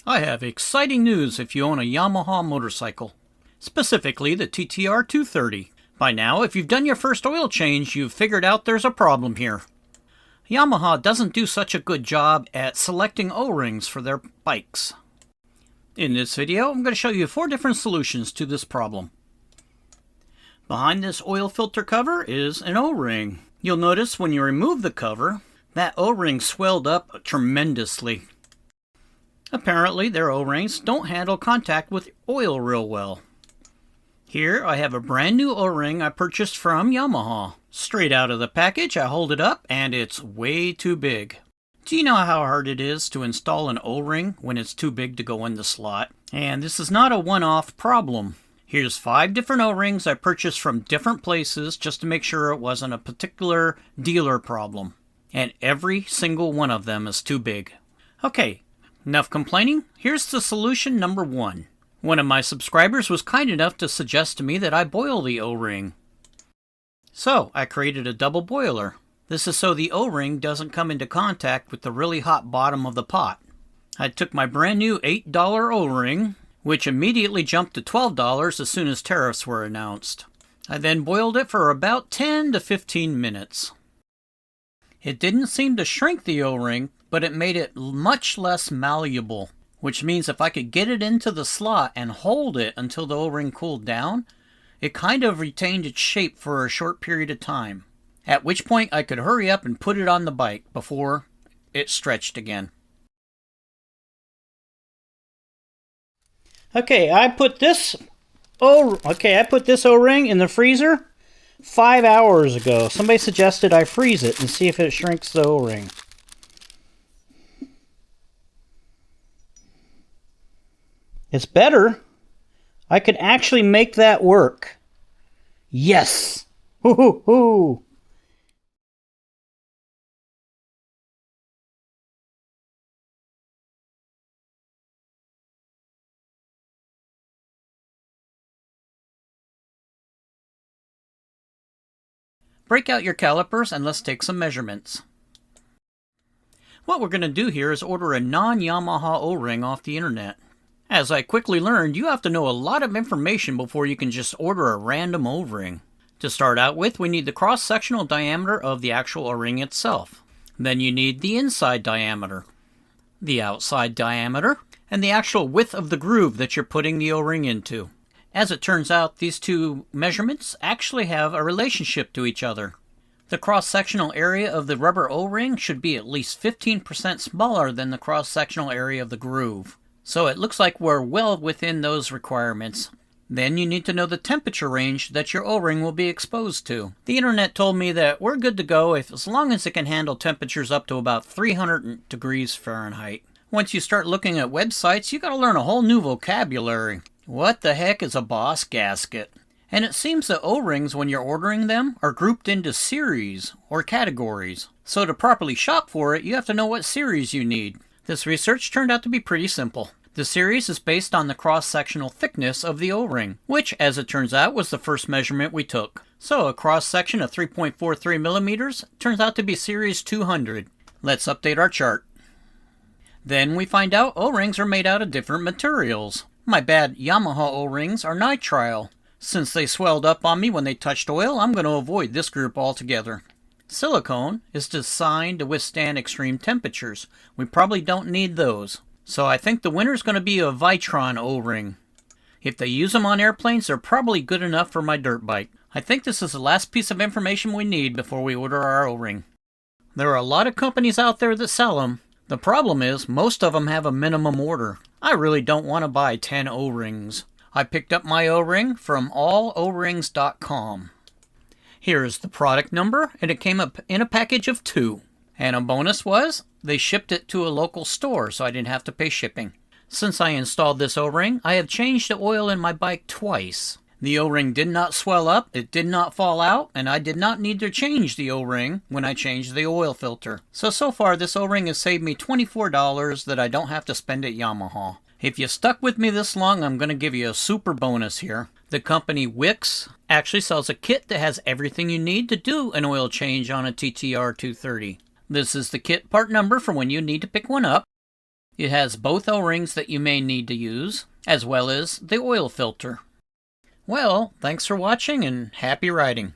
I have exciting news if you own a Yamaha motorcycle, specifically the TTR 230. By now, if you've done your first oil change, you've figured out there's a problem here. Yamaha doesn't do such a good job at selecting O-rings for their bikes. In this video, I'm going to show you 4 different solutions to this problem. Behind this oil filter cover is an O-ring. You'll notice when you remove the cover, that O-ring swelled up tremendously. Apparently, their O-rings don't handle contact with oil real well. Here, I have a brand new O-ring I purchased from Yamaha. Straight out of the package, I hold it up and it's way too big. Do you know how hard it is to install an O-ring when it's too big to go in the slot? And this is not a one-off problem. Here's 5 different O-rings I purchased from different places just to make sure it wasn't a particular dealer problem. And every single one of them is too big. Okay, enough complaining. Here's the solution number 1. One of my subscribers was kind enough to suggest to me that I boil the O-ring. So, I created a double boiler. This is so the O-ring doesn't come into contact with the really hot bottom of the pot. I took my brand new $8 O-ring, which immediately jumped to $12 as soon as tariffs were announced. I then boiled it for about 10 to 15 minutes. It didn't seem to shrink the O-ring, but it made it much less malleable, which means if I could get it into the slot and hold it until the O-ring cooled down, it kind of retained its shape for a short period of time, at which point I could hurry up and put it on the bike before it stretched again. Okay, I put this O-ring in the freezer 5 hours ago. Somebody suggested I freeze it and see if it shrinks the O-ring. It's better. I could actually make that work. Yes! Hoo hoo hoo! Break out your calipers and let's take some measurements. What we're going to do here is order a non-Yamaha O-ring off the internet. As I quickly learned, you have to know a lot of information before you can just order a random O-ring. To start out with, we need the cross-sectional diameter of the actual O-ring itself. Then you need the inside diameter, the outside diameter, and the actual width of the groove that you're putting the O-ring into. As it turns out, these two measurements actually have a relationship to each other. The cross-sectional area of the rubber O-ring should be at least 15% smaller than the cross-sectional area of the groove. So it looks like we're well within those requirements. Then you need to know the temperature range that your O-ring will be exposed to. The internet told me that we're good to go as long as it can handle temperatures up to about 300 degrees Fahrenheit. Once you start looking at websites, you gotta learn a whole new vocabulary. What the heck is a Boss gasket? And it seems that O-rings, when you're ordering them, are grouped into series or categories. So to properly shop for it, you have to know what series you need. This research turned out to be pretty simple. The series is based on the cross-sectional thickness of the O-ring, which, as it turns out, was the first measurement we took. So a cross-section of 3.43 millimeters turns out to be series 200. Let's update our chart. Then we find out O-rings are made out of different materials. My bad Yamaha O-rings are nitrile. Since they swelled up on me when they touched oil, I'm going to avoid this group altogether. Silicone is designed to withstand extreme temperatures. We probably don't need those. So I think the winner's going to be a Vitron O-ring. If they use them on airplanes, they're probably good enough for my dirt bike. I think this is the last piece of information we need before we order our O-ring. There are a lot of companies out there that sell them. The problem is, most of them have a minimum order. I really don't want to buy 10 O-rings. I picked up my O-ring from allorings.com. Here's the product number, and it came up in a package of 2. And a bonus was, they shipped it to a local store, so I didn't have to pay shipping. Since I installed this O-ring, I have changed the oil in my bike twice. The O-ring did not swell up, it did not fall out, and I did not need to change the O-ring when I changed the oil filter. So far this O-ring has saved me $24 that I don't have to spend at Yamaha. If you stuck with me this long, I'm going to give you a super bonus here. The company Wix actually sells a kit that has everything you need to do an oil change on a TTR 230. This is the kit part number for when you need to pick one up. It has both O-rings that you may need to use, as well as the oil filter. Well, thanks for watching and happy riding.